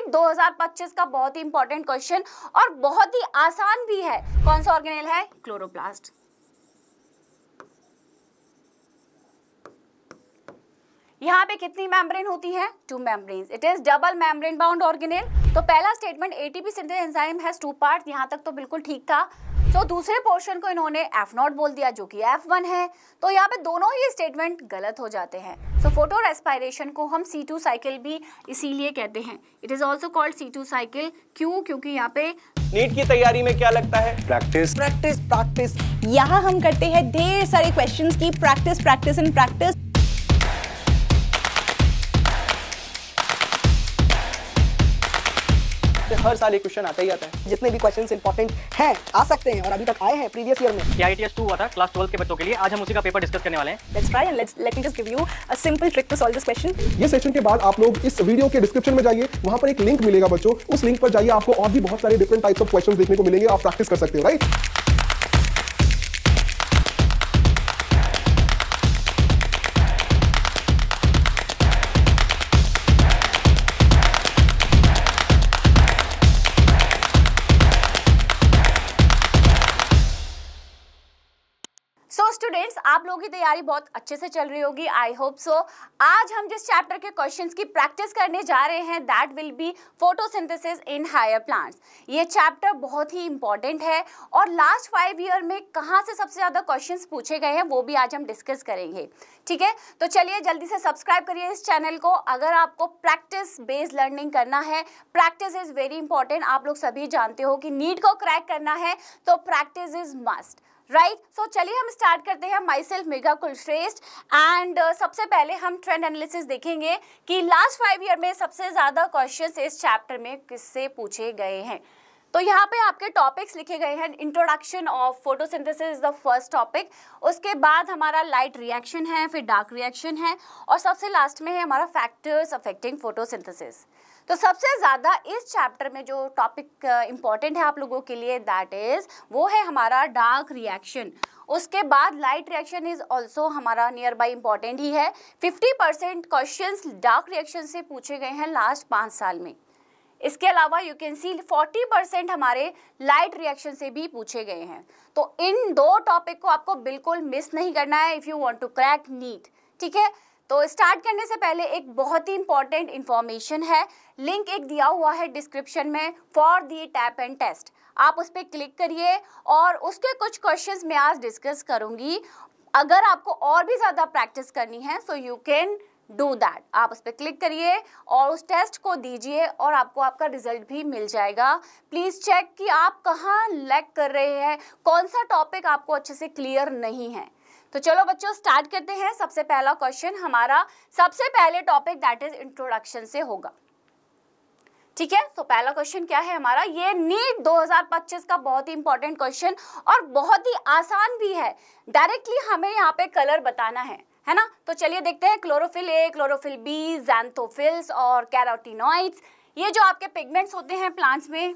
NEET 2025 का बहुत ही इंपॉर्टेंट क्वेश्चन और बहुत ही आसान भी है। कौन सा ऑर्गेनेल है? क्लोरोप्लास्ट। यहाँ पे कितनी मेम्ब्रेन होती है? 2 membranes. It is double membrane bound organelle. तो पहला statement ATP synthase enzyme has 2 parts, यहाँ तक तो बिल्कुल ठीक था। तो दूसरे पोर्शन को इन्होंने F0 बोल दिया जो कि F1 है, तो यहाँ पे दोनों ही स्टेटमेंट गलत हो जाते हैं। सो फोटो रेस्पिरेशन को हम C2 साइकिल भी इसीलिए कहते हैं। It is also called C2 cycle. क्यों? क्योंकि यहाँ पे नीट की तैयारी में क्या लगता है? Practice practice practice. यहाँ हम करते हैं ढेर सारे क्वेश्चंस की प्रैक्टिस प्रैक्टिस एंड प्रैक्टिस। हर साल एक क्वेश्चन आता ही आता है। जितने भी क्वेश्चंस इंपॉर्टेंट हैं आ सकते हैं और अभी तक आए हैं प्रीवियस ईयर में। IITS 2 हुआ था क्लास 12 के बच्चों के लिए, आज हम उसी का पेपर डिस्कस करने वाले हैं। Let's try and let me just give you a simple trick to solve this question. ये सेशन के बाद आप लोग इस वीडियो के डिस्क्रिप्शन में जाइए, वहां पर एक लिंक मिलेगा बच्चों, उस लिंक पर जाइए, आपको और भी बहुत सारे डिफरेंट टाइप्स ऑफ क्वेश्चंस देखने को मिलेंगे, आप प्रैक्टिस कर सकते हो, राइट? सो स्टूडेंट्स, आप लोगों की तैयारी बहुत अच्छे से चल रही होगी, आई होप सो। आज हम जिस चैप्टर के क्वेश्चंस की प्रैक्टिस करने जा रहे हैं that will be photosynthesis in higher plants. ये चैप्टर बहुत ही इंपॉर्टेंट है और लास्ट 5 ईयर में कहाँ से सबसे ज़्यादा क्वेश्चंस पूछे गए हैं वो भी आज हम डिस्कस करेंगे, ठीक है? तो चलिए जल्दी से सब्सक्राइब करिए इस चैनल को। अगर आपको प्रैक्टिस बेस्ड लर्निंग करना है, प्रैक्टिस इज़ वेरी इंपॉर्टेंट। आप लोग सभी जानते हो कि नीट को क्रैक करना है तो प्रैक्टिस इज़ मस्ट, राइट? सो चलिए हम स्टार्ट करते हैं। My self Megha Kulshreshtha and सबसे पहले हम ट्रेंड एनालिसिस देखेंगे कि लास्ट 5 ईयर में सबसे ज़्यादा क्वेश्चंस इस चैप्टर में किससे पूछे गए हैं। तो यहाँ पे आपके टॉपिक्स लिखे गए हैं। Introduction of photosynthesis is the first topic, उसके बाद हमारा लाइट रिएक्शन है, फिर डार्क रिएक्शन है और सबसे लास्ट में है हमारा फैक्टर्स अफेक्टिंग फोटोसिंथेसिस। तो सबसे ज़्यादा इस चैप्टर में जो टॉपिक इम्पॉर्टेंट है आप लोगों के लिए दैट इज़ वो है हमारा डार्क रिएक्शन। उसके बाद लाइट रिएक्शन इज़ ऑल्सो हमारा नियर बाई इम्पॉर्टेंट ही है। 50% क्वेश्चंस डार्क रिएक्शन से पूछे गए हैं लास्ट 5 साल में। इसके अलावा यू कैन सी 40% हमारे लाइट रिएक्शन से भी पूछे गए हैं। तो इन 2 टॉपिक को आपको बिल्कुल मिस नहीं करना है if you want to crack NEET, ठीक है? तो स्टार्ट करने से पहले एक बहुत ही इंपॉर्टेंट इन्फॉर्मेशन है, लिंक एक दिया हुआ है डिस्क्रिप्शन में for the tap and test. आप उस पर क्लिक करिए और उसके कुछ क्वेश्चंस मैं आज डिस्कस करूंगी। अगर आपको और भी ज़्यादा प्रैक्टिस करनी है so you can do that. आप उस पर क्लिक करिए और उस टेस्ट को दीजिए और आपको आपका रिजल्ट भी मिल जाएगा। प्लीज़ चेक कि आप कहाँ लैग कर रहे हैं, कौन सा टॉपिक आपको अच्छे से क्लियर नहीं है। तो चलो बच्चों स्टार्ट करते हैं। सबसे पहला क्वेश्चन हमारा सबसे पहले टॉपिक दैट इज इंट्रोडक्शन से होगा, ठीक है? तो पहला क्वेश्चन क्या है हमारा? ये नीट 2025 का बहुत ही इंपॉर्टेंट क्वेश्चन और बहुत ही आसान भी है। डायरेक्टली हमें यहाँ पे कलर बताना है ना? तो चलिए देखते हैं। क्लोरोफिल ए, क्लोरोफिल बी, ज़ैंथोफिल्स और कैरोटीनॉइड्स, ये जो आपके पिगमेंट्स होते हैं प्लांट्स में।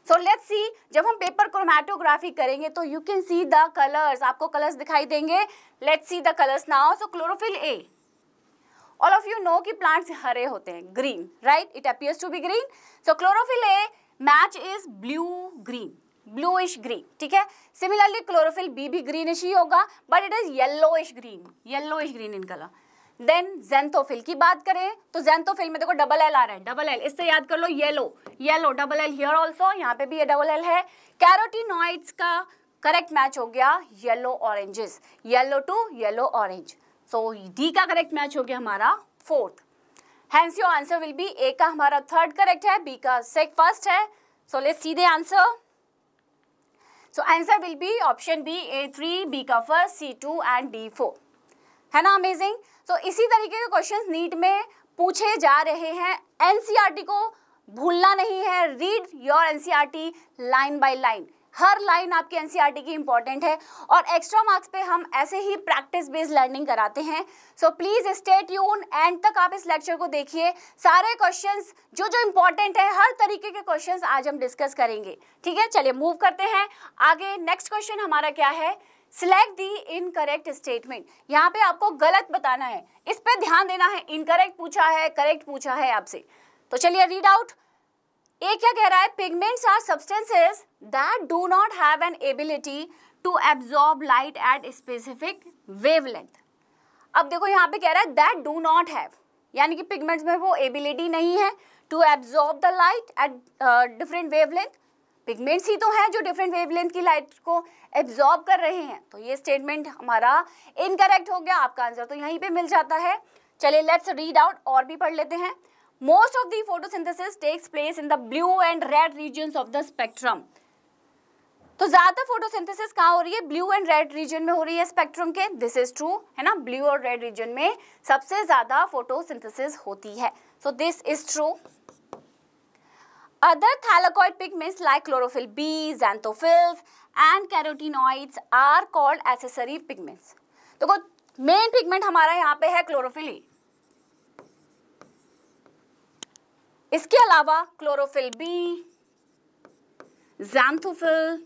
सो लेट्स सी, जब हम पेपर क्रोमैटोग्राफी करेंगे तो you can see the colours, आपको कलर्स दिखाई देंगे। Let's see the colours now. So chlorophyll a, all of you know कि प्लांट्स हरे होते हैं, green, right? It appears to be green. So chlorophyll a match is blue green, bluish green, ठीक है? Similarly chlorophyll b भी greenish ही होगा but it is yellowish green in colour. Then xanthophyll की बात करें तो ज़ैंथोफिल में देखो डबल एल आ रहा है, डबल एल, इससे याद कर लो yellow double L here also, यहाँ पे भी ये डबल एल है। कैरोटीनॉइड्स का करेक्ट मैच हो गया yellow oranges, yellow to yellow orange. So D का करेक्ट मैच हो गया हमारा 4th। Hence your answer will be A का हमारा 3rd करेक्ट है, बी का फर्स्ट है। So let's see the answer. So answer will be option B A3, B का 1st, C2 एंड D4, है ना? अमेजिंग। सो इसी तरीके के क्वेश्चंस नीट में पूछे जा रहे हैं। एनसीईआरटी को भूलना नहीं है, read your NCERT line by line. Her line आपकी एनसीईआरटी की इंपॉर्टेंट है और एक्स्ट्रा मार्क्स पे हम ऐसे ही प्रैक्टिस बेस्ड लर्निंग कराते हैं। So please stay tune, and तक आप इस लेक्चर को देखिए। सारे क्वेश्चंस जो इंपॉर्टेंट है, हर तरीके के क्वेश्चंस आज हम डिस्कस करेंगे, ठीक है? चलिए मूव करते हैं आगे। नेक्स्ट क्वेश्चन हमारा क्या है? Select the incorrect statement. यहाँ पे आपको गलत बताना है, इस पे ध्यान देना है। इनकरेक्ट पूछा है, करेक्ट पूछा है आपसे। तो चलिए रीड आउट। एक क्या कह रहा है, pigments are substances that do not have an ability to absorb light at specific wavelength. अब देखो यहाँ पे कह रहा है दैट डू नॉट हैव, यानी कि पिगमेंट्स में वो एबिलिटी नहीं है to absorb the light at different wavelength. Pigments ही तो हैं जो डिफरेंट वेवलेंथ की लाइट को एब्जॉर्ब कर रहे हैं। तो ये स्टेटमेंट हमारा इनकरेक्ट हो गया, आपका आंसर तो यहीं पे मिल जाता है। चलिए लेट्स रीड आउट, और भी पढ़ लेते हैं। Most of the photosynthesis takes place in the blue and red regions of the spectrum. तो ज्यादा फोटोसिंथेसिस कहाँ हो रही है, ब्लू एंड रेड रीजन में हो रही है स्पेक्ट्रम के। दिस इज ट्रू, है ना, ब्लू और रेड रीजन में सबसे ज्यादा फोटोसिंथेसिस होती है। So this is true. Other thylakoid pigments like chlorophyll B, xanthophylls and carotenoids are called accessory pigments. देखो मेन पिगमेंट हमारा यहाँ पे है क्लोरोफिल ए, इसके अलावा क्लोरोफिल बी, xanthophylls,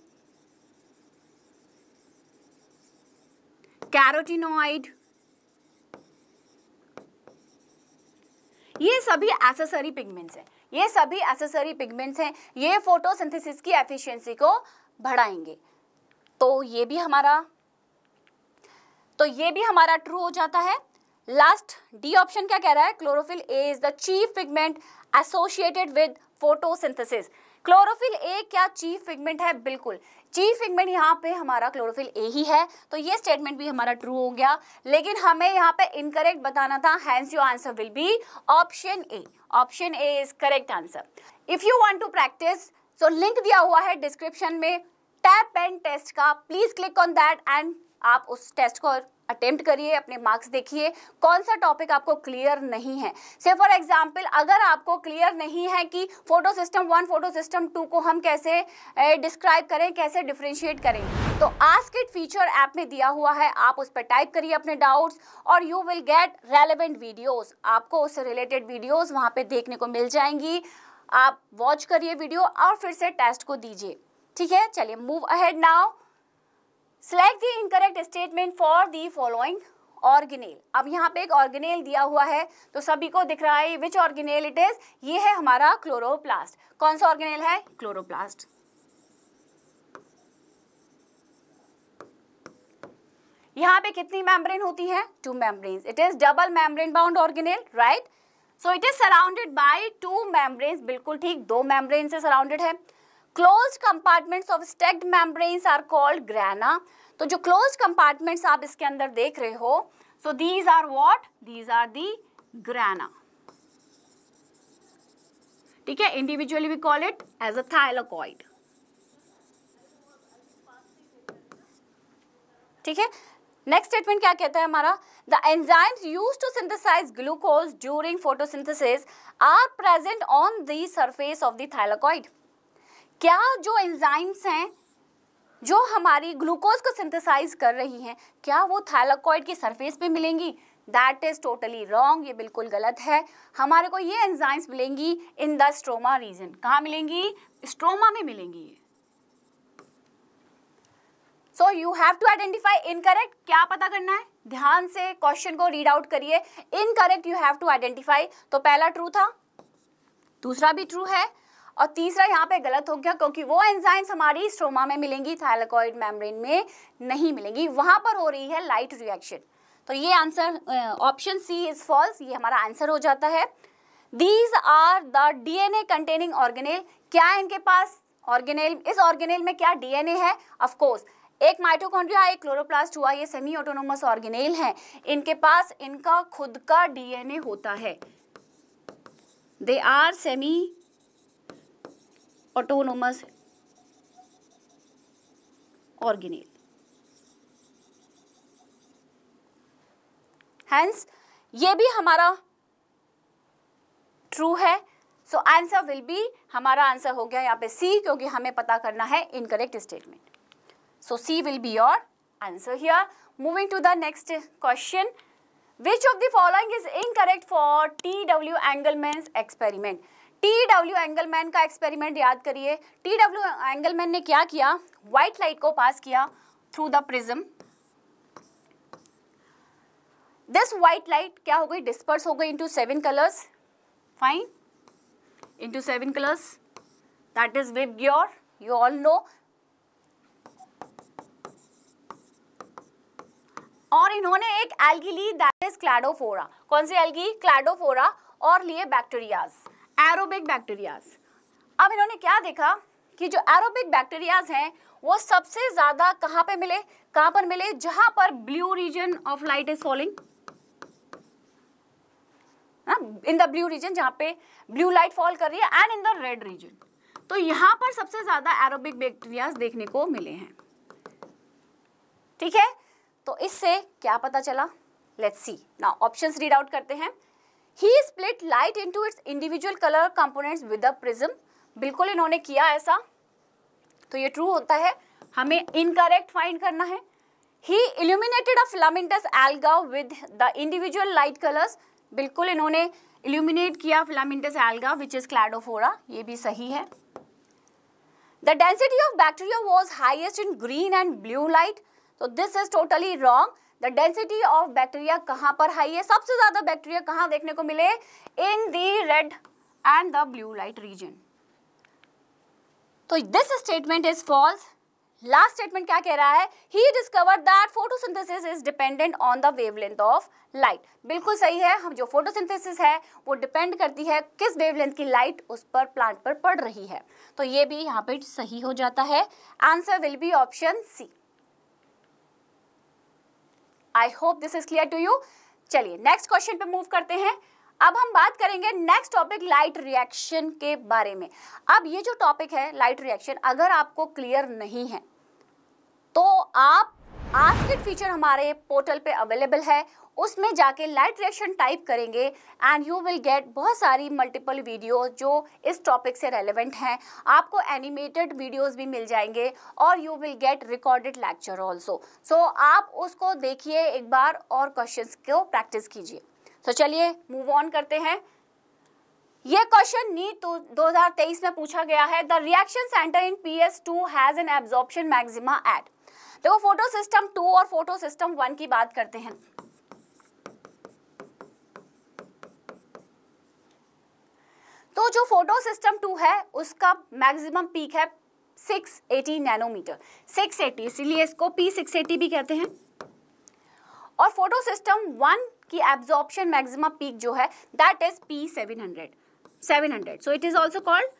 कैरोटीनॉइड, ये सभी एक्सेसरी पिगमेंट्स हैं। ये सभी एक्सेसरी पिगमेंट्स हैं, ये फोटोसिंथेसिस की एफिशिएंसी को बढ़ाएंगे। तो ये भी हमारा ट्रू हो जाता है। लास्ट डी ऑप्शन क्या कह रहा है, chlorophyll A is the chief pigment associated with photosynthesis. Chlorophyll A क्या चीफ पिगमेंट है, बिल्कुल चीफ पिगमेंट यहाँ पे हमारा क्लोरोफिल ए ही है। तो ये स्टेटमेंट भी हमारा ट्रू हो गया, लेकिन हमें यहाँ पे इनकरेक्ट बताना था। Hence your answer will be option a. Option A is correct answer. If you want to practice, so link दिया हुआ है डिस्क्रिप्शन में टैप पेन टेस्ट का, please click on that and आप उस टेस्ट को अटेम्प्ट करिए, अपने मार्क्स देखिए कौन सा टॉपिक आपको क्लियर नहीं है। से फॉर एग्जांपल अगर आपको क्लियर नहीं है कि फोटो सिस्टम 1 फोटो सिस्टम 2 को हम कैसे डिस्क्राइब करें, कैसे डिफरेंशिएट करें, तो आस्क इट फीचर ऐप में दिया हुआ है, आप उस पर टाइप करिए अपने डाउट्स और you will gate relevant videos. आपको उससे रिलेटेड वीडियोस वहाँ पे देखने को मिल जाएंगी। आप वॉच करिए वीडियो और फिर से टेस्ट को दीजिए, ठीक है। चलिए move ahead now. Select the incorrect statement for the following organelle। अब यहाँ पे एक ऑर्गेनेल दिया हुआ है, तो सभी को दिख रहा है विच ऑर्गेनेल इट इज। ये है हमारा क्लोरोप्लास्ट। कौन सा ऑर्गेनेल है, क्लोरोप्लास्ट। यहाँ पे कितनी मेम्ब्रेन होती है, 2 membranes. It is double membrane bound organelle, right. So it is surrounded by 2 membranes, बिल्कुल ठीक, 2 मेम्ब्रेन से सराउंडेड है। Closed compartments of stacked membranes are called grana। तो जो closed compartments आप इसके अंदर देख रहे हो, so these are what? These are the grana। ठीक है, individually we call it as a thylakoid। ठीक है, नेक्स्ट स्टेटमेंट क्या कहता है हमारा, the enzymes used to synthesize glucose during photosynthesis are present on the surface of the thylakoid. क्या जो एंजाइम्स हैं जो हमारी ग्लूकोज को सिंथेसाइज कर रही हैं, क्या वो थाइलाकॉइड की सरफेस पे मिलेंगी? दैट इज टोटली रॉन्ग, ये बिल्कुल गलत है। हमारे को ये एंजाइम्स मिलेंगी इन द स्ट्रोमा रीजन। कहाँ मिलेंगी, स्ट्रोमा में मिलेंगी। So you have to identify incorrect. क्या पता करना है, ध्यान से क्वेश्चन को रीड आउट करिए। Incorrect you have to identify. तो पहला ट्रू था, दूसरा भी ट्रू है और तीसरा यहाँ पे गलत हो गया, क्योंकि वो एंजाइम्स हमारी स्ट्रोमा में मिलेंगी, थाइलाकॉइड मेम्ब्रेन में नहीं मिलेंगी, वहां पर हो रही है लाइट रिएक्शन। तो ये answer option c is false, ये हमारा आंसर हो जाता है। These are the DNA containing organelle. क्या इनके पास ऑर्गेनेल, इस ऑर्गेनेल में क्या डीएनए है? ऑफ कोर्स, एक माइटोकॉन्ड्रिया, एक क्लोरोप्लास्ट हुआ, ये सेमी ऑटोनोमस ऑर्गेनेल हैं। इनके पास इनका खुद का डीएनए होता है। They are semi autonomous organelle. Hence ये भी हमारा ट्रू है। सो आंसर विल बी, हमारा आंसर हो गया यहाँ पे सी, क्योंकि हमें पता करना है incorrect statement. So C will be your answer here. Moving to the next question, which of the following is incorrect for T W. Engelmann's experiment. T W. Engelmann का एक्सपेरिमेंट याद करिए। टी.डब्ल्यू. एंगलमैन ने क्या किया, व्हाइट लाइट को पास किया through the prism. This white light क्या हो गई, डिस्पर्स हो गई into 7 colours. Fine, into 7 colors, that is Vibgyor, you all know. और इन्होंने एक एल्गी ली, दैट इज क्लैडोफोरा. कौन सी एल्गी? क्लैडोफोरा. और लिए बैक्टीरियाज, एरोबिक बैक्टीरियाज. अब इन्होंने क्या देखा कि जो एरोबिक बैक्टीरियाज हैं वो सबसे ज्यादा कहाँ पे मिले, कहाँ पर मिले? जहां पर blue region of light is falling, in the blue region, जहां पे ब्लू लाइट फॉल कर रही है, and in the red region. तो यहाँ पर सबसे ज्यादा एरोबिक बैक्टीरियाज देखने को मिले हैं. ठीक है, तो इससे क्या पता चला? Let's see now. Options read out करते हैं. He split light into its individual colour components with a prism. बिल्कुल इन्होंने किया ऐसा, तो ये ट्रू होता है. हमें इनकरेक्ट फाइंड करना है. He illuminated a filamentous alga with the individual light colours. बिल्कुल इन्होंने इल्यूमिनेट किया filamentous alga which is Cladophora, ये भी सही है. The density of bacteria was highest in green and blue light. तो this is totally wrong. The density of bacteria कहाँ पर हाई है? सबसे ज्यादा बैक्टीरिया कहाँ देखने को मिले? In the red and the blue light region. तो this statement is false. Last statement क्या कह रहा है? He discovered that photosynthesis is dependent on the wavelength of light. बिल्कुल सही है. हम जो फोटोसिंथेसिस है वो डिपेंड करती है किस वेवलेंथ की लाइट उस पर प्लांट पर पड़ रही है. तो ये भी यहाँ पे सही हो जाता है. Answer will be option c. I hope this is clear to you. चलिए नेक्स्ट क्वेश्चन पे मूव करते हैं. अब हम बात करेंगे नेक्स्ट टॉपिक लाइट रिएक्शन के बारे में. अब ये जो टॉपिक है लाइट रिएक्शन, अगर आपको क्लियर नहीं है तो आप आस्क इट फीचर हमारे पोर्टल पे अवेलेबल है, उसमें जाके लाइट रिएक्शन टाइप करेंगे एंड यू विल गेट बहुत सारी मल्टीपल वीडियो जो इस टॉपिक से रेलेवेंट हैं. आपको एनिमेटेड वीडियोस भी मिल जाएंगे और you will get recorded lecture also. So आप उसको देखिए एक बार और क्वेश्चंस को प्रैक्टिस कीजिए. तो चलिए मूव ऑन करते हैं. ये क्वेश्चन नीट 2023 में पूछा गया है. The reaction centre in PS2 has an absorption maxima eight. देखो फोटो सिस्टम 2 और फोटो सिस्टम 1 की बात करते हैं. तो जो फोटो सिस्टम 2 है उसका मैक्सिमम पीक है 680 नैनोमीटर. 680, इसीलिए इसको P680 भी कहते हैं. और फोटो सिस्टम 1 की एब्जॉर्प्शन मैक्सिमम पीक जो है that is P700. So it is also called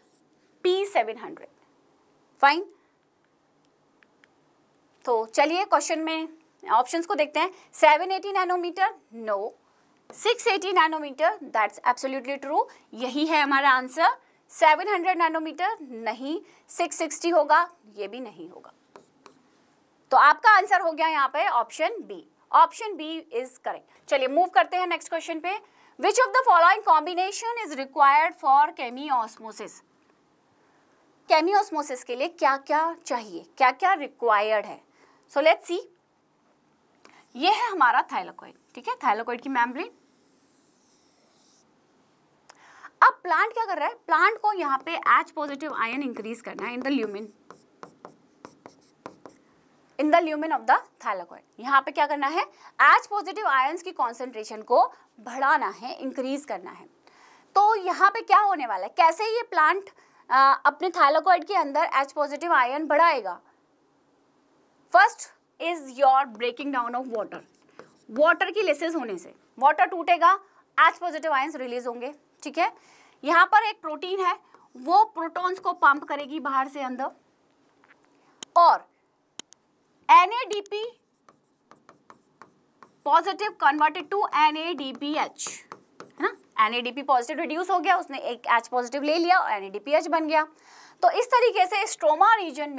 P700. Fine. तो चलिए क्वेश्चन में ऑप्शंस को देखते हैं. 780 nanometer no, 680 nanometer that's absolutely true, यही है हमारा आंसर. 700 नैनोमीटर नहीं, 660 होगा, ये भी नहीं होगा. तो आपका आंसर हो गया यहाँ पे option b. Option b is correct. चलिए मूव करते हैं नेक्स्ट क्वेश्चन पे. Which of the following combination is required for chemiosmosis. Chemiosmosis के लिए क्या क्या चाहिए, क्या क्या रिक्वायर्ड है? So let's see. ये है हमारा थाइलाकोइड. ठीक है, थाइलाकोइड की मेम्ब्रेन. अब प्लांट क्या कर रहा है? प्लांट को यहाँ पे H पॉजिटिव आयन इंक्रीज करना है इन the lumen of the thylakoid. यहाँ पे क्या करना है? H पॉजिटिव आयंस की कॉन्सेंट्रेशन को बढ़ाना है, इंक्रीज करना है. तो यहाँ पे क्या होने वाला है? कैसे ये प्लांट अपने थाइलाकोइड के अंदर H पॉजिटिव आयन बढ़ाएगा? First is your breaking down of water. Water की लेसेस होने से वाटर टूटेगा, H पॉजिटिव आयंस रिलीज होंगे. ठीक है, यहाँ पर एक प्रोटीन है, वो प्रोटॉन्स को पंप करेगी बाहर से अंदर, और NADP positive converted to NADPH, है ना. NADP पॉजिटिव रिड्यूस हो गया, उसने एक H पॉजिटिव ले लिया और NADPH बन गया. तो इस तरीके से स्ट्रोमा रीजन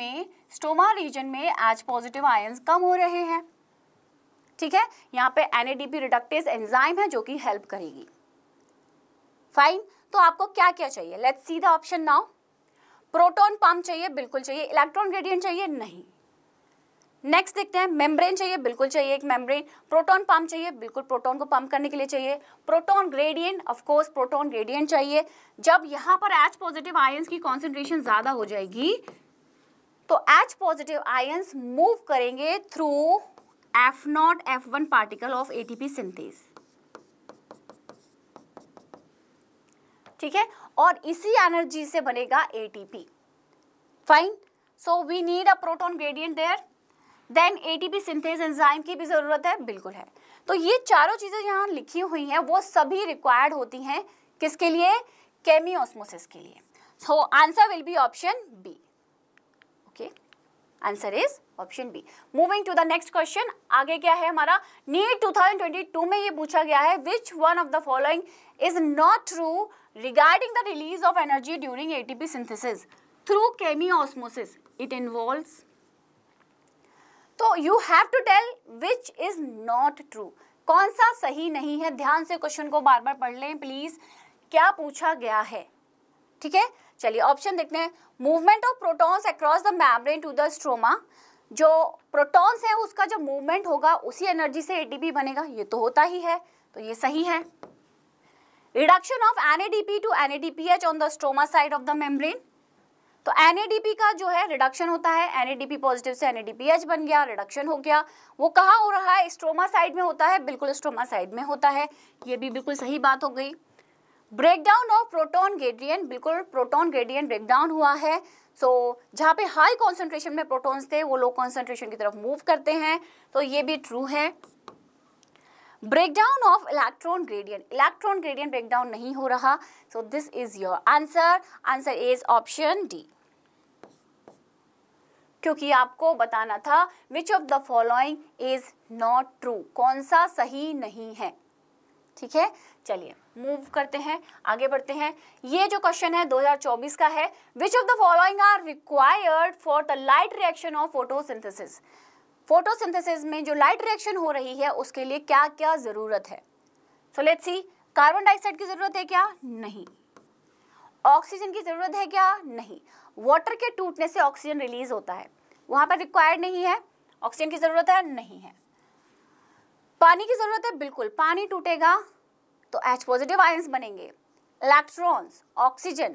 में H पॉजिटिव आयंस कम हो रहे हैं. ठीक है, यहाँ पे NADP रिडक्टेज एंजाइम है जो कि हेल्प करेगी. फाइन. तो आपको क्या क्या चाहिए? Let's see the option now. Proton pump चाहिए, बिल्कुल चाहिए. इलेक्ट्रॉन ग्रेडियंट चाहिए, नहीं. नेक्स्ट देखते हैं. मेम्ब्रेन चाहिए, बिल्कुल चाहिए एक मेम्ब्रेन. प्रोटॉन पंप चाहिए, बिल्कुल प्रोटॉन को पंप करने के लिए चाहिए. Proton gradient, of course proton gradient चाहिए. जब यहाँ पर H पॉजिटिव आयंस की कॉन्सेंट्रेशन ज्यादा हो जाएगी तो H पॉजिटिव आयंस मूव करेंगे through F0 F1 particle of ATP synthase. ठीक है, और इसी एनर्जी से बनेगा ATP। Fine, so we need a proton gradient there. Then ATP synthase enzyme की भी जरूरत है, बिल्कुल है। तो ये चारों चीजें यहाँ लिखी हुई हैं वो सभी रिक्वायर्ड होती हैं किसके लिए? केमियोस्मोसिस के लिए। So answer will be option b. Okay, answer is option b. Moving to the next question, आगे क्या है हमारा? नीट 2022 में ये पूछा गया है, which one of the following is not true regarding the release of energy during ATP synthesis through chemiosmosis? It involves, तो you have to tell which is not true, कौन सा सही नहीं है। ध्यान से क्वेश्चन को बार बार पढ़ लें प्लीज, क्या पूछा गया है। ठीक है, चलिए ऑप्शन देखते हैं। Movement of protons across the membrane to the stroma, जो प्रोटॉन्स है उसका जब मूवमेंट होगा उसी एनर्जी से ATP बनेगा, ये तो होता ही है, तो ये सही है। Reduction of NADP to NADPH on the stroma side of the membrane, तो NADP का जो है रिडक्शन होता है, NADP पॉजिटिव से NADPH बन गया, रिडक्शन हो गया। वो कहाँ हो रहा है? स्ट्रोमा साइड में होता है, बिल्कुल स्ट्रोमा साइड में होता है, ये भी बिल्कुल सही बात हो गई। ब्रेकडाउन ऑफ प्रोटॉन ग्रेडियंट, बिल्कुल प्रोटॉन ग्रेडियंट ब्रेकडाउन हुआ है। सो जहाँ पे हाई कॉन्सेंट्रेशन में प्रोटॉन्स थे वो लो कॉन्सेंट्रेशन की तरफ मूव करते हैं, तो ये भी ट्रू है। Breakdown of electron gradient breakdown नहीं हो रहा, so this is your answer. Answer is option D, क्योंकि आपको बताना था विच of the following is not true, कौन सा सही नहीं है। ठीक है, चलिए मूव करते हैं, आगे बढ़ते हैं। ये जो क्वेश्चन है 2024 का है, which of the following are required for the light reaction of photosynthesis? Photosynthesis में जो लाइट रिएक्शन हो रही है उसके लिए क्या क्या जरूरत है? So let's C, carbon dioxide की जरूरत है क्या? नहीं। ऑक्सीजन की जरूरत है क्या? नहीं। वाटर के टूटने से ऑक्सीजन रिलीज होता है, वहां पर रिक्वायर्ड नहीं है। ऑक्सीजन की जरूरत है? नहीं है। पानी की जरूरत है? बिल्कुल, पानी टूटेगा तो H पॉजिटिव आयंस बनेंगे। इलेक्ट्रॉन्स, ऑक्सीजन,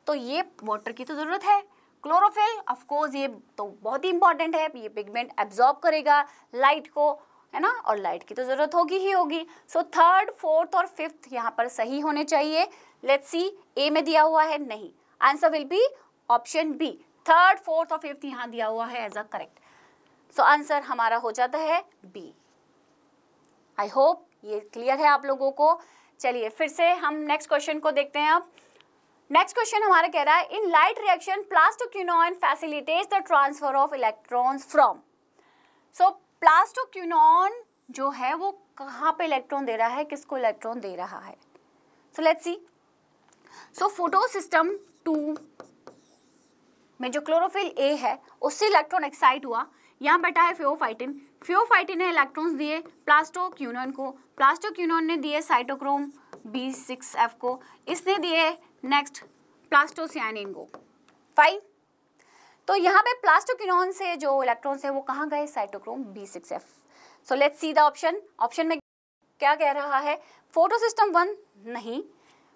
तो ये वाटर की तो जरूरत है। क्लोरोफिल, ऑफ कोर्स ये तो बहुत ही इंपॉर्टेंट है, ये पिगमेंट एब्जॉर्ब करेगा लाइट को, है ना, और लाइट की तो जरूरत होगी ही होगी। सो थर्ड, फोर्थ और फिफ्थ यहाँ पर सही होने चाहिए। लेट्स सी, ए में दिया हुआ है नहीं, answer will be option b. Third, fourth और फिफ्थ यहाँ दिया हुआ है as a correct, so answer हमारा हो जाता है बी। आई होप ये क्लियर है आप लोगों को। चलिए फिर से हम नेक्स्ट क्वेश्चन को देखते हैं। अब नेक्स्ट क्वेश्चन हमारा कह रहा है, in light reaction plastoquinone facilitates the transfer of electrons from. So plastoquinone जो है वो कहाँ पे इलेक्ट्रॉन दे रहा है, किसको इलेक्ट्रॉन दे रहा है? So let's C. So photosystem 2 में जो क्लोरोफिल ए है उससे इलेक्ट्रॉन एक्साइट हुआ, यहाँ बैठा है फियोफाइटिन, फियोफाइटिन ने इलेक्ट्रॉन्स दिए प्लास्टोक्विनोन को, प्लास्टोक्विनोन ने दिए साइटोक्रोम B6F को, इसने दिए नेक्स्ट प्लास्टोसियानिन को। फाइन, तो यहाँ पे प्लास्टोक्विनोन से जो इलेक्ट्रॉन्स है वो कहाँ गए? Cytochrome B6F। So let's see the option. Option में क्या कह रहा है? फोटोसिस्टम 1 नहीं,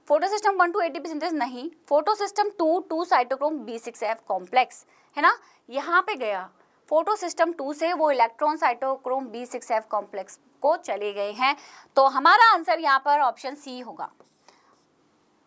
फोटोसिस्टम 1 टू ATP सिंथेसिस नहीं, photosystem 2 to cytochrome B6F complex, है ना, यहाँ पे गया। फोटोसिस्टम 2 से वो इलेक्ट्रॉन साइटोक्रोम B6F कॉम्प्लेक्स को चले गए हैं, तो हमारा आंसर यहाँ पर ऑप्शन सी होगा।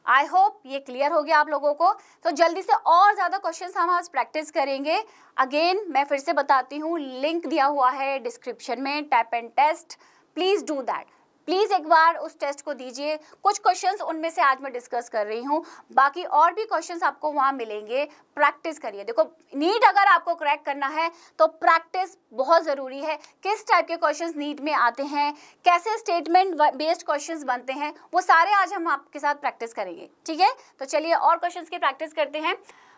आई होप ये क्लियर हो गया आप लोगों को। तो जल्दी से और ज़्यादा क्वेश्चंस हम आज प्रैक्टिस करेंगे। अगेन मैं फिर से बताती हूँ, लिंक दिया हुआ है डिस्क्रिप्शन में, tap and test, please do that. Please एक बार उस टेस्ट को दीजिए। कुछ क्वेश्चंस उनमें से आज मैं डिस्कस कर रही हूँ, बाकी और भी क्वेश्चंस आपको वहाँ मिलेंगे। प्रैक्टिस करिए। देखो, नीट अगर आपको क्रैक करना है तो प्रैक्टिस बहुत ज़रूरी है। किस टाइप के क्वेश्चंस नीट में आते हैं, कैसे स्टेटमेंट बेस्ड क्वेश्चंस बनते हैं, वो सारे आज हम आपके साथ प्रैक्टिस करेंगे। ठीक है, तो चलिए और क्वेश्चंस की प्रैक्टिस करते हैं।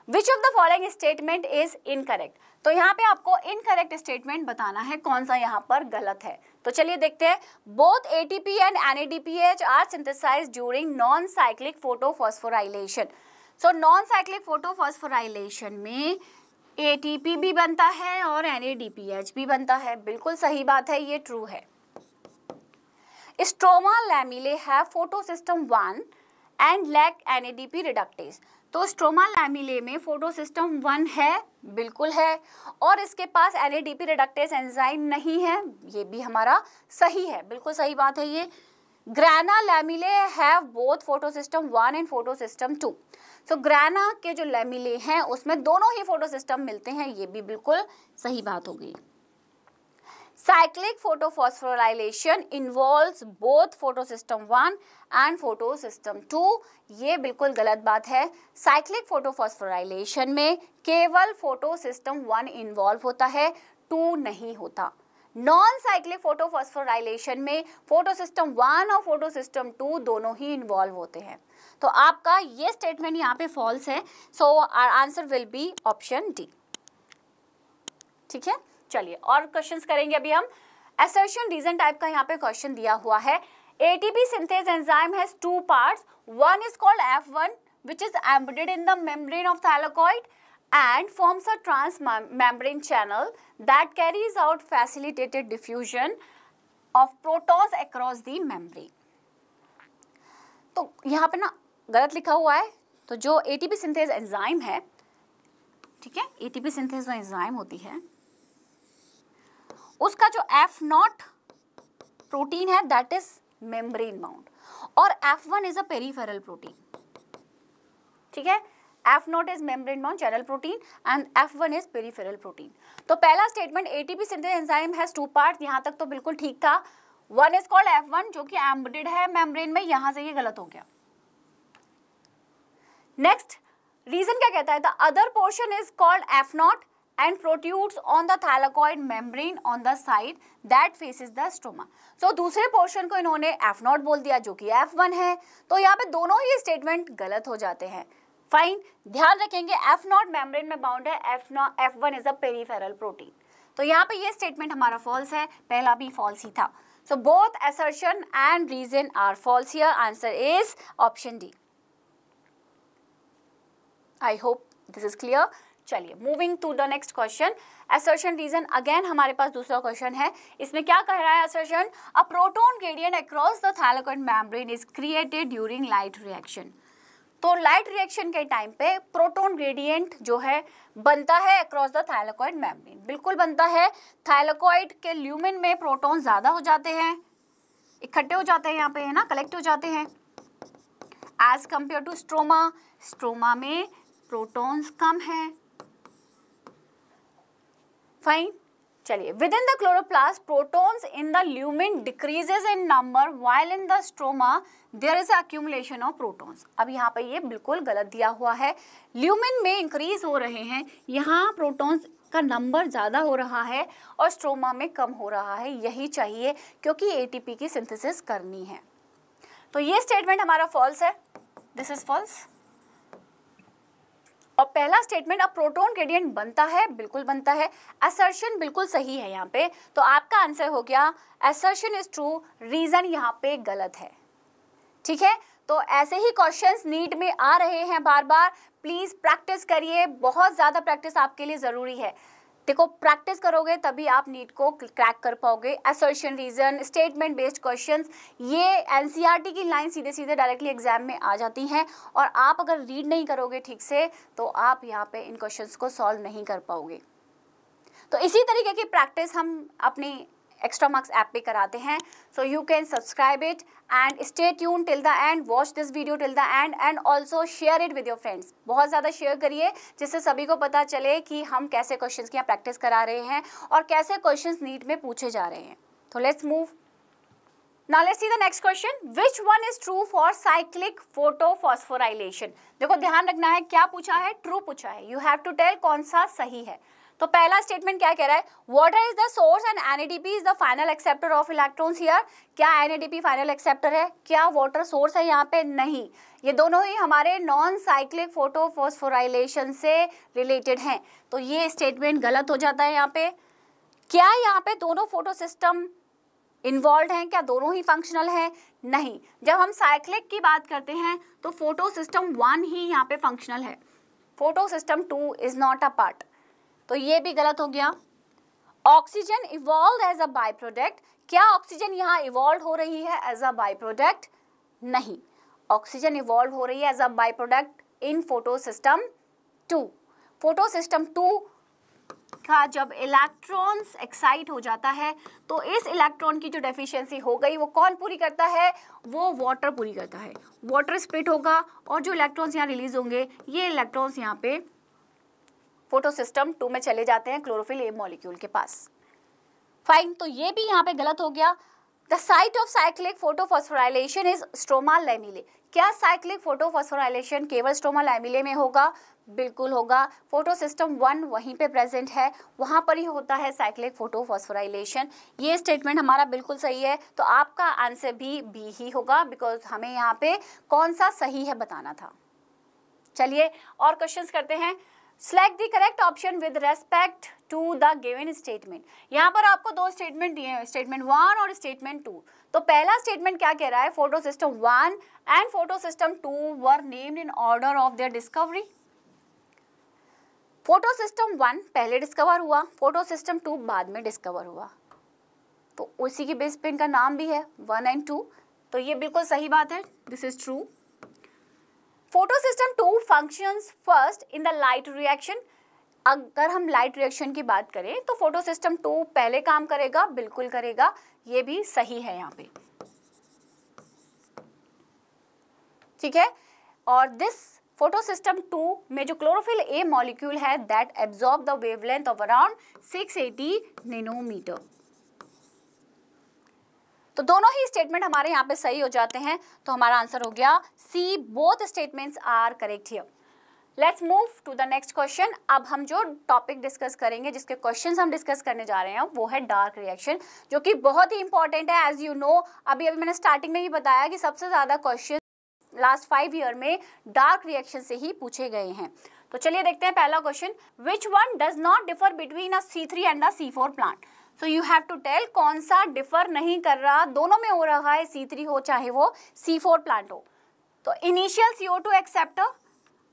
विच of the following statement is incorrect? तो यहाँ पे आपको इनकरेक्ट स्टेटमेंट बताना है, कौन सा यहाँ पर गलत है। तो चलिए देखते हैं। Both ATP and NADPH are synthesized during non cyclic photophosphorylation. So non cyclic photophosphorylation में ATP भी बनता है और NADPH भी बनता है, बिल्कुल सही बात है, ये ट्रू है। Stroma lamellae have photosystem 1 and lack NADP reductase. तो स्ट्रोमा लैमिले में फोटोसिस्टम 1 है, बिल्कुल है, और इसके पास NADP रिडक्टेज एंजाइम नहीं है, ये भी हमारा सही है, बिल्कुल सही बात है ये। Grana lamellae have both photosystem 1 and photosystem 2। So grana के जो लैमिले हैं उसमें दोनों ही फोटोसिस्टम मिलते हैं, ये भी बिल्कुल सही बात हो गई। Cyclic photophosphorylation involves both photosystem 1 and photosystem 2, ये बिल्कुल गलत बात है। साइक्लिक फोटोफॉस्फोराइलेशन में केवल फोटोसिस्टम 1 इन्वॉल्व होता है, 2 नहीं होता। नॉन साइक्लिक फोटोफॉस्फोराइलेशन में फोटोसिस्टम 1 और फोटोसिस्टम 2 दोनों ही इन्वॉल्व होते हैं। तो आपका ये स्टेटमेंट यहाँ पे फॉल्स है, so our answer will be option d. ठीक है, चलिए और क्वेश्चंस करेंगे अभी हम। असर्शन रीजन टाइप का यहाँ पे क्वेश्चन दिया हुआ है। ATP synthase enzyme has 2 parts. One is called F1 which is embedded in the membrane of thylakoid and forms a transmembrane channel that carries out facilitated diffusion of protons across the membrane. तो यहाँ पे ना गलत लिखा हुआ है, तो जो ATP synthase enzyme है, ठीक है, ATP synthase जो एंजाइम होती है उसका जो F0 प्रोटीन है दैट इज मेम्ब्रेन बाउंड और F1 is a peripheral protein. ठीक है, F0 is membrane bound channel protein and F1 is peripheral protein. तो पहला statement ATP synthase enzyme has 2 parts, यहाँ तक तो बिल्कुल ठीक था। वन इज कॉल्ड F1 जो कि एम्बेडेड है मेम्ब्रेन में, यहाँ से ये गलत हो गया। नेक्स्ट रीजन क्या कहता है, the other portion is called F0 and protrudes on the thylakoid membrane on the side that faces the stroma. So दूसरे पोर्शन को इन्होंने F0 बोल दिया जो कि F1 है, तो यहाँ पे दोनों ही स्टेटमेंट गलत हो जाते हैं। फाइन, ध्यान रखेंगे F0 मेम्ब्रेन में बाउंड है, F1 is a peripheral protein. तो यहाँ पे ये स्टेटमेंट हमारा फॉल्स है, पहला भी फॉल्स ही था। So both assertion and reason are false here, answer is option D. I hope this is clear. चलिए moving to the next question. Assertion reason again हमारे पास दूसरा क्वेश्चन है। इसमें क्या कह रहा है assertion, a proton gradient across the thylakoid membrane is created during light reaction. तो लाइट रिएक्शन के टाइम पे प्रोटॉन ग्रेडियंट जो है बनता है अक्रॉस द थाइलाकोइड मेम्ब्रेन, बिल्कुल बनता है। थाइलाकोइड के ल्यूमेन में प्रोटॉन ज़्यादा हो जाते हैं, इकट्ठे हो जाते हैं यहाँ पे, है ना, कलेक्ट हो जाते हैं, as compare to stroma. Stroma में प्रोटॉन्स कम है। फाइन, चलिए within the chloroplast protons in the lumen decreases in number while in the stroma there is accumulation of protons. अब यहाँ पे ये बिल्कुल गलत दिया हुआ है, ल्यूमेन में इंक्रीज हो रहे हैं, यहाँ प्रोटॉन्स का नंबर ज़्यादा हो रहा है और स्ट्रोमा में कम हो रहा है, यही चाहिए क्योंकि ATP की सिंथेसिस करनी है। तो ये स्टेटमेंट हमारा फॉल्स है, दिस इज फॉल्स। और पहला स्टेटमेंट अब प्रोटॉन ग्रेडियंट बनता है, बिल्कुल बनता है। असर्शन बिल्कुल सही है यहाँ पे, तो आपका आंसर हो गया असर्शन इज ट्रू, रीजन यहाँ पे गलत है। ठीक है, तो ऐसे ही क्वेश्चंस नीट में आ रहे हैं बार बार, प्लीज प्रैक्टिस करिए, बहुत ज़्यादा प्रैक्टिस आपके लिए ज़रूरी है। देखो प्रैक्टिस करोगे तभी आप नीट को क्रैक कर पाओगे। Assertion reason, statement based questions, ये NCERT की लाइन सीधे सीधे डायरेक्टली एग्जाम में आ जाती हैं और आप अगर रीड नहीं करोगे ठीक से तो आप यहाँ पे इन क्वेश्चंस को सॉल्व नहीं कर पाओगे। तो इसी तरीके की प्रैक्टिस हम अपनी एक्स्ट्रा मार्क्स ऐप पे कराते हैं। So you can subscribe it and stay tune till the end, watch this video till the end and also share it with your friends. बहुत ज़्यादा शेयर करिए जिससे सभी को पता चले कि हम कैसे क्वेश्चंस की यहाँ प्रैक्टिस करा रहे हैं और कैसे क्वेश्चंस नीट में पूछे जा रहे हैं। तो let's move. Now let's see the next question, which one is true for cyclic photophosphorylation. देखो ध्यान रखना है, क्या पूछा है, ट्रू पूछा है, यू हैव टू टेल कौन सा सही है। तो पहला स्टेटमेंट क्या कह रहा है, water is the source and NADP is the final acceptor of electrons here. क्या NADP फाइनल एक्सेप्टर है, क्या वाटर सोर्स है यहाँ पे, नहीं। ये दोनों ही हमारे नॉन साइक्लिक फोटोफॉस्फोराइलेशन से रिलेटेड हैं, तो ये स्टेटमेंट गलत हो जाता है यहाँ पे। क्या यहाँ पे दोनों फोटो सिस्टम इन्वॉल्व हैं, क्या दोनों ही फंक्शनल हैं, नहीं। जब हम साइक्लिक की बात करते हैं तो फोटो सिस्टम 1 ही यहाँ पे फंक्शनल है, photo system 2 is not a part, तो ये भी गलत हो गया। Oxygen evolve as a by product, क्या ऑक्सीजन यहाँ इवॉल्व हो रही है एज अ बाई प्रोडक्ट, नहीं। ऑक्सीजन इवॉल्व हो रही है as a by product in photo system 2। Photo system 2 का जब इलेक्ट्रॉन्स एक्साइट हो जाता है तो इस इलेक्ट्रॉन की जो डेफिशिएंसी हो गई वो कौन पूरी करता है, वो वाटर पूरी करता है। वाटर स्प्लिट होगा और जो इलेक्ट्रॉन्स यहाँ रिलीज होंगे ये इलेक्ट्रॉन्स यहाँ पे फोटोसिस्टम 2 में चले जाते हैं क्लोरोफिल ए मॉलिक्यूल के पास। फाइन, तो ये भी यहाँ पे गलत हो गया। The site of cyclic photophosphorylation is stroma lamellae. क्या साइक्लिक फोटोफॉस्फोराइलेशन केवल स्ट्रोमा लैमेले में होगा? बिल्कुल होगा। फोटोसिस्टम 1 वहीं पे प्रेजेंट है, वहाँ पर ही होता है साइक्लिक फोटोफॉस्फोराइलेशन। ये स्टेटमेंट हमारा बिल्कुल सही है, तो आपका आंसर भी बी ही होगा, बिकॉज हमें यहाँ पे कौन सा सही है बताना था। चलिए और क्वेश्चंस करते हैं। Select the correct option with respect to the given statement। यहाँ पर आपको 2 स्टेटमेंट दिए हैं, स्टेटमेंट 1 और स्टेटमेंट 2। तो पहला स्टेटमेंट क्या कह रहा है, photosystem 1 and photosystem 2 were named in order of their discovery. Photosystem 1 पहले डिस्कवर हुआ, फोटोसिस्टम 2 बाद में डिस्कवर हुआ, तो उसी की बेस पे इनका नाम भी है 1 एंड 2, तो ये बिल्कुल सही बात है, this is true. Photosystem 2 functions first in the light reaction. अगर हम लाइट रिएक्शन की बात करें तो फोटोसिस्टम 2 पहले काम करेगा, बिल्कुल करेगा, ये भी सही है यहाँ पे, ठीक है। और दिस फोटोसिस्टम 2 में जो क्लोरोफिल ए मॉलिक्यूल है that absorb the wavelength of around 680 nanometer. तो दोनों ही स्टेटमेंट हमारे यहाँ पे सही हो जाते हैं, तो हमारा आंसर हो गया C, both statements are correct here. Let's move to the next question. अब हम जो टॉपिक डिस्कस करेंगे, जिसके क्वेश्चंस हम डिस्कस करने जा रहे हैं, वो है डार्क रिएक्शन, जो कि बहुत ही इंपॉर्टेंट है। एज यू नो, अभी मैंने स्टार्टिंग में ही बताया कि सबसे ज़्यादा क्वेश्चन लास्ट 5 ईयर में डार्क रिएक्शन से ही पूछे गए हैं। तो चलिए देखते हैं पहला question, which one does not differ between a C3 and a C4 plant. So you have to tell कौन सा डिफर नहीं कर रहा, दोनों में हो रहा है, C3 हो चाहे वो C4 प्लांट हो। तो इनिशियल CO2 एक्सेप्टर,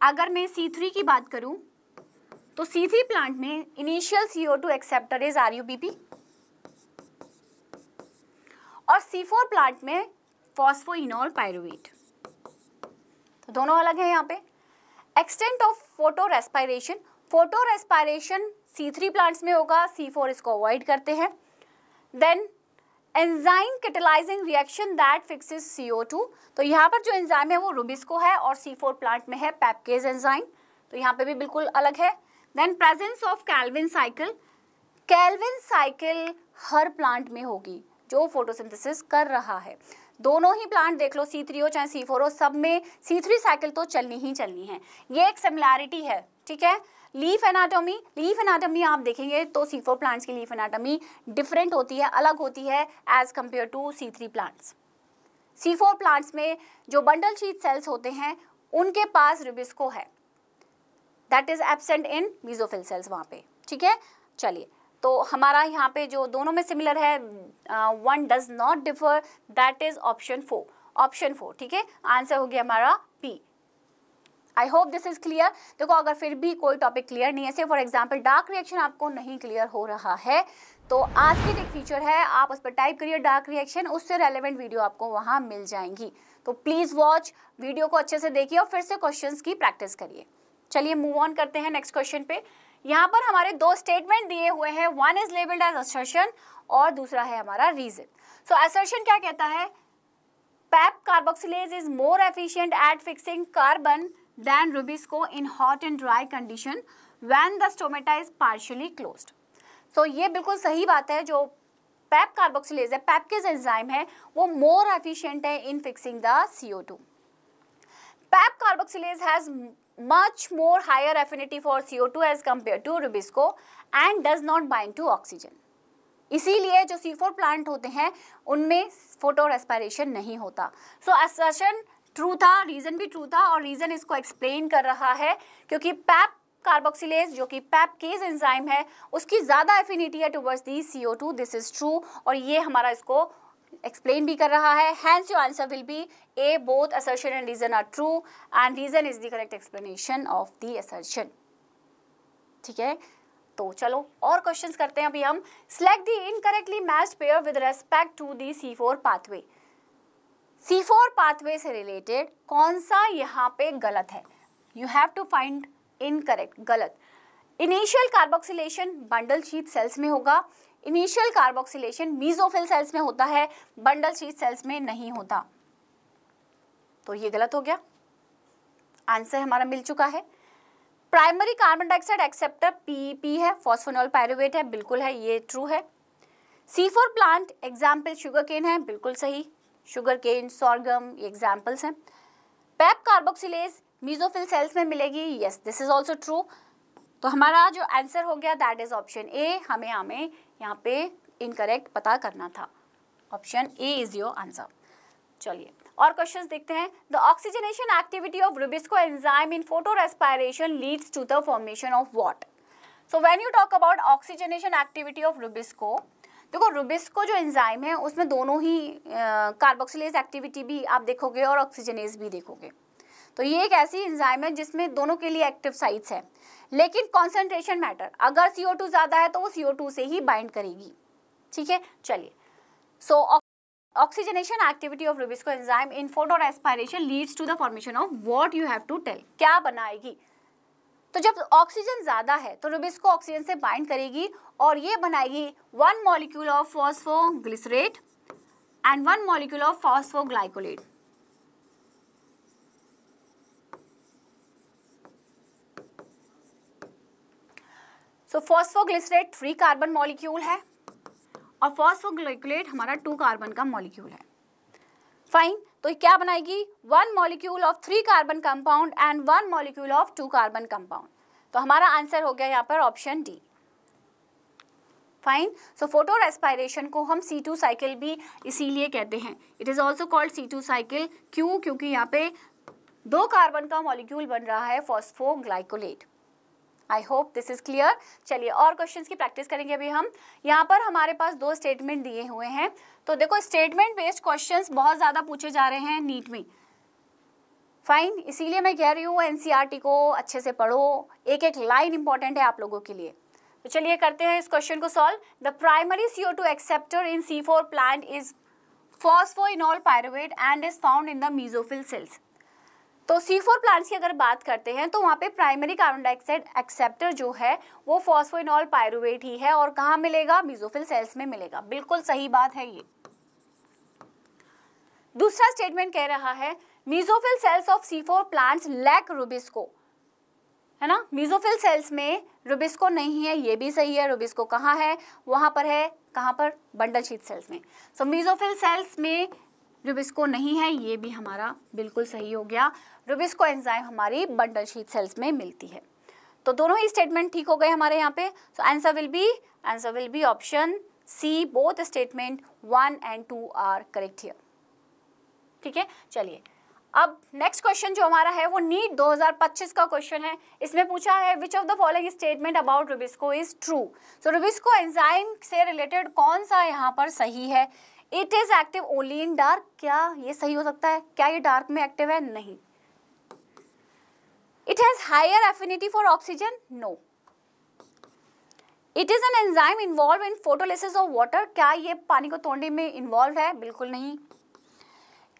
अगर मैं C3 की बात करूं तो C3 प्लांट में initial CO2 acceptor is RUBP और C4 प्लांट में फॉस्फोइनोल पायरुवेट, तो दोनों अलग है यहाँ पे। Extent of photorespiration C3 plants में होगा, C4 इसको अवॉइड करते हैं। Then enzyme catalysing reaction that fixes CO2, तो यहाँ पर जो एंजाइम है वो रुबिस्को है और C4 प्लांट में है पैपकेज एंजाइम, तो यहाँ पे भी बिल्कुल अलग है। Then presence of calvin cycle हर प्लांट में होगी जो फोटोसिंथेसिस कर रहा है। दोनों ही प्लांट देख लो, C3 हो चाहे C4 हो, सब में C3 साइकिल तो चलनी ही चलनी है, ये एक सिमिलैरिटी है, ठीक है। लीफ एनाटॉमी आप देखेंगे तो C4 प्लांट्स की लीफ एनाटॉमी डिफरेंट होती है, अलग होती है as compare to C3 plants. C4 plants में जो बंडल शीट सेल्स होते हैं उनके पास रुबिस्को है, that is absent in mesophyll cells वहाँ पे, ठीक है। चलिए, तो हमारा यहाँ पे जो दोनों में सिमिलर है, one does not differ, that is option 4, ठीक है। आंसर हो गया हमारा P. I hope this is clear. देखो, अगर फिर भी कोई टॉपिक क्लियर नहीं है, से फॉर एग्जाम्पल डार्क रिएक्शन आपको नहीं क्लियर हो रहा है, तो आज की एक फीचर है, आप उस पर टाइप करिए डार्क रिएक्शन, उससे रेलेवेंट वीडियो आपको वहाँ मिल जाएंगी। तो प्लीज़ वॉच, वीडियो को अच्छे से देखिए और फिर से क्वेश्चंस की प्रैक्टिस करिए। चलिए मूव ऑन करते हैं नेक्स्ट क्वेश्चन पे। यहाँ पर हमारे 2 स्टेटमेंट दिए हुए हैं, one is labelled as assertion और दूसरा है हमारा रीजन। सो असर्शन क्या कहता है, PEP carboxylase is more efficient at fixing carbon than Rubisco in hot and dry condition when the stomata is partially closed। So ये बिल्कुल सही बात है, जो पैप कार्बोक्सिलेज है, पैपकेज एंजाइम है, वो मोर एफिशिएंट है in fixing the CO2। PEP carboxylase has much more higher affinity for CO2 as compared to Rubisco and does not bind to oxygen। इसीलिए जो C4 प्लांट होते हैं उनमें फोटो रेस्पिरेशन नहीं होता। सो असर्शन ट्रू था, reason भी ट्रू था, और रीजन इसको एक्सप्लेन कर रहा है क्योंकि पैप कार्बोक्सिलेज जो कि पैपकेज एंजाइम है उसकी ज़्यादा एफिनिटी है towards the CO2, this is true, और ये हमारा इसको एक्सप्लेन भी कर रहा है। Hence your answer will be a, both assertion and reason are true and reason is the correct explanation of the assertion, ठीक है। तो चलो और क्वेश्चंस करते हैं अभी हम। Select the incorrectly matched pair with respect to the C4 pathway. C4 pathway से रिलेटेड कौन सा यहाँ पे गलत है, you have to find incorrect, गलत। Initial carboxylation bundle sheath cells में होगा, इनिशियल कार्बोक्सिलेशन मीसोफिल सेल्स में होता है, बंडल शीथ सेल्स में नहीं होता। तो ये गलत हो गया, आंसर हमारा मिल चुका है। Primary carbon dioxide acceptor PEP है, फॉस्फोनॉल पायरुवेट है, बिल्कुल है, ये ट्रू है। C4 plant example sugar cane है, बिल्कुल सही, शुगर केन, सॉर्गम, ये एग्जाम्पल्स हैं। पेप कार्बोक्सिलेज मीसोफिल सेल्स में मिलेगी, yes this is also true. तो हमारा जो आंसर हो गया दैट इज ऑप्शन ए, हमें यहाँ पे इनकरेक्ट पता करना था, option A is your answer. चलिए और क्वेश्चंस देखते हैं। The oxygenation activity of Rubisco enzyme in photorespiration leads to the formation of what. So when you talk about oxygenation activity of rubisco, देखो rubisco जो enzyme है उसमें दोनों ही carboxylase activity भी आप देखोगे और ऑक्सीजनेज भी देखोगे। तो ये एक ऐसी एंजाइम है जिसमें दोनों के लिए एक्टिव साइट्स है, लेकिन कॉन्सेंट्रेशन मैटर, अगर CO2 ज़्यादा है तो वो CO2 से ही बाइंड करेगी, ठीक है। चलिए, so oxygenation activity of Rubisco enzyme in photorespiration leads to the formation of what you have to tell, क्या बनाएगी। तो जब ऑक्सीजन ज़्यादा है तो रुबिस्को ऑक्सीजन से बाइंड करेगी और ये बनाएगी 1 molecule of phosphoglycerate and 1 molecule of phosphoglycolate. So phosphoglycerate 3 carbon molecule है और फॉस्फोग्लाइकोलेट हमारा 2 कार्बन का मॉलिक्यूल है। फाइन, तो क्या बनाएगी 1 molecule of 3 carbon compound and 1 molecule of 2 carbon compound. तो हमारा आंसर हो गया यहाँ पर option D. Fine, so photo respiration को हम C2 साइकिल भी इसीलिए कहते हैं, it is also called C2 cycle. क्यों? क्योंकि यहाँ पे 2 कार्बन का मॉलिक्यूल बन रहा है phosphoglycolate. I hope this is clear. चलिए और क्वेश्चंस की प्रैक्टिस करेंगे अभी हम। यहाँ पर हमारे पास 2 स्टेटमेंट दिए हुए हैं, तो देखो स्टेटमेंट बेस्ड क्वेश्चंस बहुत ज़्यादा पूछे जा रहे हैं नीट में। फाइन, इसीलिए मैं कह रही हूँ NCERT को अच्छे से पढ़ो, एक एक लाइन इंपॉर्टेंट है आप लोगों के लिए। तो चलिए करते हैं इस क्वेश्चन को solve. The primary CO2 acceptor in C4 plant is phosphoenolpyruvate and is found in the mesophyll cells. तो C4 प्लांट्स की अगर बात करते हैं तो वहाँ पे प्राइमरी कार्बन डाइऑक्साइड एक्सेप्टर जो है वो फॉस्फोइनॉल पायरुवेट ही है और कहाँ मिलेगा? मीसोफिल सेल्स में मिलेगा। बिल्कुल सही बात है ये। दूसरा स्टेटमेंट कह रहा है mesophyll cells of C4 plants lack rubisco, है ना, मीसोफिल सेल्स में रुबिस्को नहीं है, ये भी सही है। रुबिस्को कहाँ है? वहाँ पर है, कहाँ पर? बंडल शीथ सेल्स में। सो मीसोफिल सेल्स में रुबिस्को नहीं है, ये भी हमारा बिल्कुल सही हो गया। रुबिस्को एंजाइम हमारी बंडल शीथ सेल्स में मिलती है। तो दोनों ही स्टेटमेंट ठीक हो गए हमारे यहाँ पे। So answer will be option C, both statement 1 and 2 are correct here. ठीक है, चलिए अब नेक्स्ट क्वेश्चन जो हमारा है वो नीट 2025 का क्वेश्चन है। इसमें पूछा है which of the following statement about Rubisco is true. So Rubisco enzyme से रिलेटेड कौन सा यहाँ पर सही है? It is active only in dark, क्या ये सही हो सकता है? क्या ये डार्क में एक्टिव है? नहीं। It has higher affinity for oxygen, no. It is an enzyme involve in photolysis of water, क्या ये पानी को तोड़ने में इन्वॉल्व है? बिल्कुल नहीं।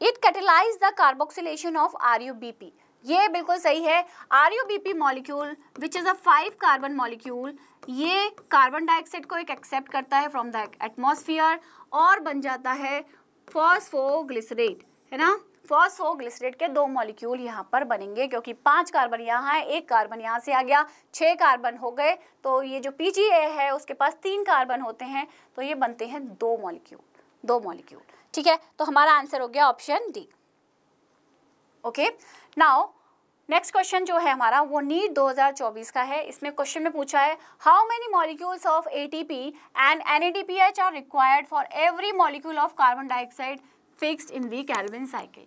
It catalyse the carboxylation of RuBP, ये बिल्कुल सही है। RuBP molecule which is a 5 carbon molecule, ये कार्बन डाइऑक्साइड को एक एक्सेप्ट करता है फ्रॉम द एटमॉस्फेयर और बन जाता है फॉस्फोग्लिसरेट, है ना। फॉस्फोग्लिसरेट के 2 मॉलिक्यूल यहाँ पर बनेंगे क्योंकि 5 कार्बन यहाँ है, 1 कार्बन यहाँ से आ गया, 6 कार्बन हो गए। तो ये जो PGA है उसके पास 3 कार्बन होते हैं, तो ये बनते हैं 2 मॉलिक्यूल। ठीक है, तो हमारा आंसर हो गया option D. Okay, now next question जो है हमारा वो नीट 2024 का है। इसमें क्वेश्चन में पूछा है how many molecules of ATP and NADPH are required for every molecule of carbon dioxide fixed in the Calvin cycle.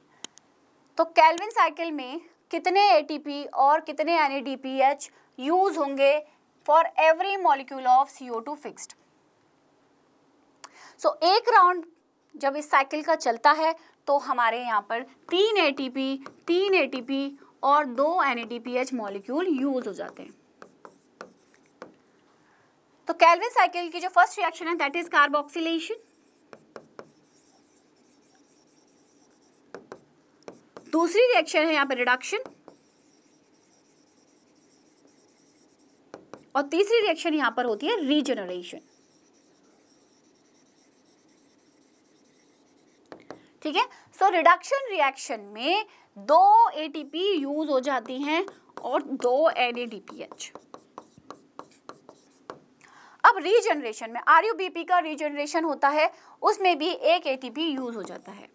तो केल्विन साइकिल में कितने ATP और कितने NADPH यूज होंगे for every molecule of CO2 fixed. So एक round जब इस cycle का चलता है तो हमारे यहाँ पर 3 ATP और 2 NADPH मॉलिक्यूल यूज हो जाते हैं। तो केल्विन साइकिल की जो फर्स्ट रिएक्शन है दैट इज कार्बोक्सिलेशन, दूसरी रिएक्शन है यहाँ पे रिडक्शन, और तीसरी रिएक्शन यहाँ पर होती है रीजनरेशन। ठीक है, सो रिडक्शन रिएक्शन में 2 ATP यूज हो जाती हैं और 2 NADPH। अब रीजनरेशन में RUBP का रीजनरेशन होता है, उसमें भी 1 ATP यूज हो जाता है।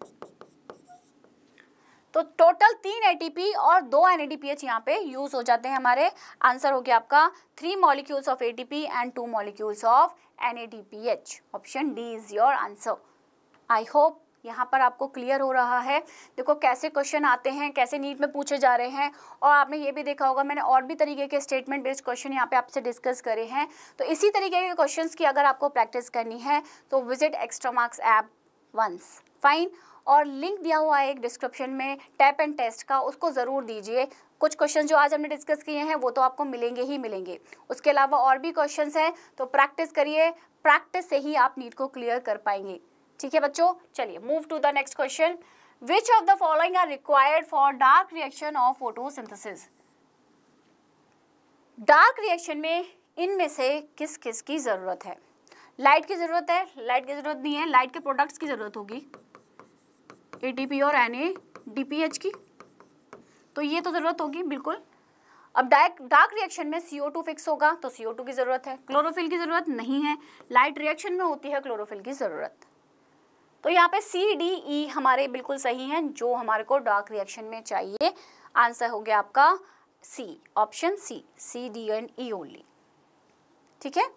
तो टोटल 3 ATP और 2 NADPH यहाँ पे यूज हो जाते हैं हमारे। आंसर हो गया आपका 3 molecules of ATP and 2 molecules of NADPH। Option D is your answer. I hope यहाँ पर आपको क्लियर हो रहा है। देखो कैसे क्वेश्चन आते हैं, कैसे नीट में पूछे जा रहे हैं। और आपने ये भी देखा होगा, मैंने और भी तरीके के स्टेटमेंट बेस्ड क्वेश्चन यहाँ पे आपसे डिस्कस करे हैं। तो इसी तरीके के क्वेश्चंस की अगर आपको प्रैक्टिस करनी है तो visit Extramarks app once. Fine. और लिंक दिया हुआ है एक डिस्क्रिप्शन में टैप एंड टेस्ट का, उसको ज़रूर दीजिए। कुछ क्वेश्चन जो आज हमने डिस्कस किए हैं वो तो आपको मिलेंगे ही मिलेंगे, उसके अलावा और भी क्वेश्चंस हैं, तो प्रैक्टिस करिए। प्रैक्टिस से ही आप नीट को क्लियर कर पाएंगे। ठीक है बच्चों, चलिए move to the next question. Which of the following are required for dark reaction of photosynthesis? Dark reaction में इनमें से किस किस की जरूरत है? लाइट की जरूरत है? लाइट की जरूरत नहीं है, लाइट के प्रोडक्ट्स की जरूरत होगी, ATP और NADPH की, तो ये तो जरूरत होगी बिल्कुल। अब डार्क रिएक्शन में CO2 फिक्स होगा तो CO2 की जरूरत है, क्लोरोफिल की जरूरत नहीं है। लाइट रिएक्शन में होती है क्लोरोफिल की जरूरत। तो यहाँ पे C, D, E हमारे बिल्कुल सही हैं जो हमारे को डार्क रिएक्शन में चाहिए। आंसर हो गया आपका C, option C, D and E only. ठीक है,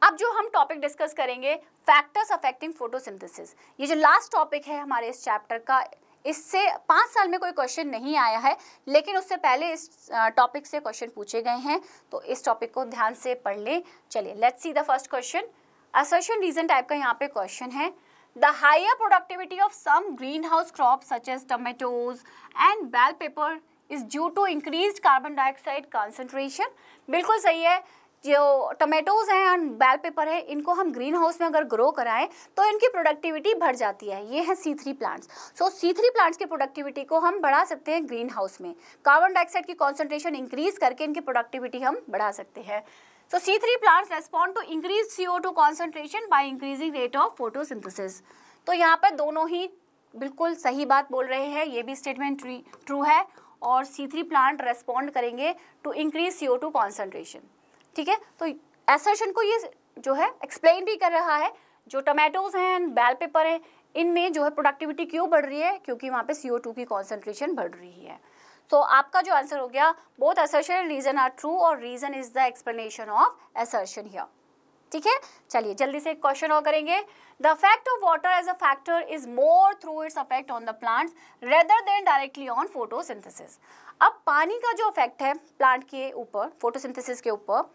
अब जो हम टॉपिक डिस्कस करेंगे फैक्टर्स अफेक्टिंग फोटोसिंथेसिस, ये जो लास्ट टॉपिक है हमारे इस चैप्टर का, इससे 5 साल में कोई क्वेश्चन नहीं आया है, लेकिन उससे पहले इस टॉपिक से क्वेश्चन पूछे गए हैं, तो इस टॉपिक को ध्यान से पढ़ लें। चलिए let's see the first question. Assertion reason type का यहाँ पे क्वेश्चन है। The higher productivity of some greenhouse crops such as tomatoes and bell pepper is due to increased carbon dioxide concentration। बिल्कुल सही है। जो टमेटोज हैं और बेल पेपर है, इनको हम ग्रीन हाउस में अगर ग्रो कराएं तो इनकी प्रोडक्टिविटी बढ़ जाती है। ये है C3 प्लांट्स। सो C3 प्लांट्स की प्रोडक्टिविटी को हम बढ़ा सकते हैं ग्रीन हाउस में। कार्बन डाइऑक्साइड की कॉन्सेंट्रेशन इंक्रीज करके इनकी प्रोडक्टिविटी हम बढ़ा सकते हैं। So C3 plants respond to increased CO2 concentration by increasing rate of photosynthesis। तो यहाँ पर दोनों ही बिल्कुल सही बात बोल रहे हैं, ये भी स्टेटमेंट ट्रू है। और C3 प्लांट रेस्पॉन्ड करेंगे टू इंक्रीज CO2 कॉन्सेंट्रेशन। ठीक है, तो असर्शन को ये जो है एक्सप्लेन भी कर रहा है। जो टमाटोज हैं, बेल पेपर है, इनमें जो है प्रोडक्टिविटी क्यों बढ़ रही है? क्योंकि वहाँ पे CO2 की कॉन्सेंट्रेशन बढ़ रही है। तो आपका जो आंसर हो गया, both assertion and reason are true और reason is the explanation of assertion here. ठीक है, चलिए जल्दी से एक क्वेश्चन और करेंगे। The effect of water as a factor is more through its effect on the plants rather than directly on photosynthesis. अब पानी का जो इफेक्ट है प्लांट के ऊपर, फोटोसिंथेसिस के ऊपर,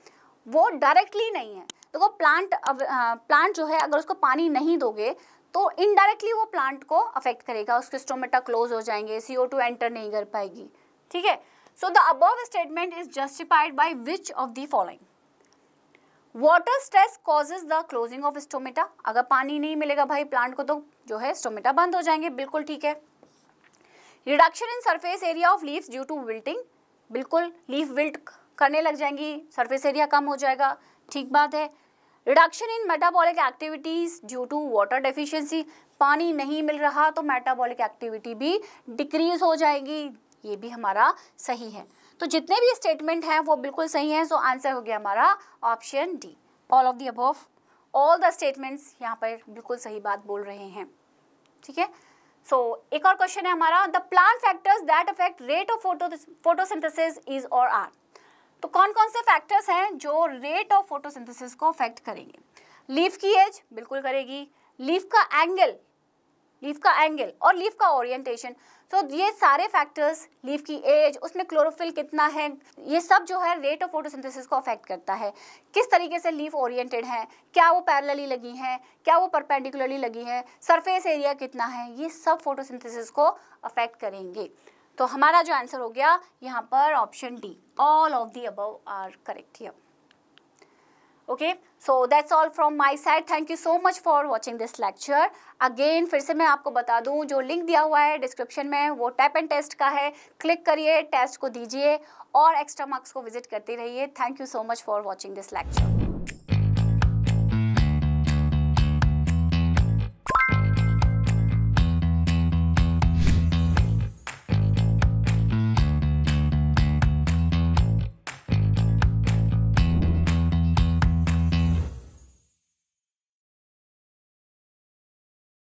वो डायरेक्टली नहीं है। देखो प्लांट जो है, अगर उसको पानी नहीं दोगे तो इनडायरेक्टली वो प्लांट को अफेक्ट करेगा, उसके स्टोमेटा क्लोज हो जाएंगे, CO2 एंटर नहीं कर पाएगी। ठीक है, so the above statement is justified by which of the following? Water stress causes the closing of stomata. अगर पानी नहीं मिलेगा भाई प्लांट को तो जो है स्टोमेटा बंद हो जाएंगे, बिल्कुल ठीक है। Reduction in surface area of leaves due to wilting, बिल्कुल लीफ विल्ट करने लग जाएंगी, सरफेस एरिया कम हो जाएगा, ठीक बात है। Reduction in metabolic activities due to water deficiency, पानी नहीं मिल रहा तो मेटाबॉलिक एक्टिविटी भी डिक्रीज हो जाएगी, ये भी हमारा सही है। तो जितने भी स्टेटमेंट हैं वो बिल्कुल सही हैं। सो आंसर हो गया हमारा option D, all of the above. All the statements यहाँ पर बिल्कुल सही बात बोल रहे हैं। ठीक है, सो एक और क्वेश्चन है हमारा, the plant factors that affect rate of photosynthesis is और आर। तो कौन कौन से फैक्टर्स हैं जो रेट ऑफ फोटोसिंथेसिस को अफेक्ट करेंगे? लीफ की एज बिल्कुल करेगी, लीफ का एंगल और लीफ का ओरिएंटेशन। तो ये सारे फैक्टर्स, लीफ की एज, उसमें क्लोरोफिल कितना है, ये सब जो है रेट ऑफ फोटोसिंथेसिस को अफेक्ट करता है। किस तरीके से लीफ ओरिएंटेड है, क्या वो पैरेलली लगी हैं, क्या वो परपेंडिकुलरली लगी है, सरफेस एरिया कितना है, ये सब फोटोसिंथेसिस को अफेक्ट करेंगे। तो हमारा जो आंसर हो गया यहाँ पर option D, all of the above are correct here. Okay, so that's all from my side. Thank you so much for watching this lecture. Again फिर से मैं आपको बता दूं, जो लिंक दिया हुआ है डिस्क्रिप्शन में वो टैप एंड टेस्ट का है, क्लिक करिए, टेस्ट को दीजिए और एक्स्ट्रा मार्क्स को विजिट करते रहिए। Thank you so much for watching this lecture.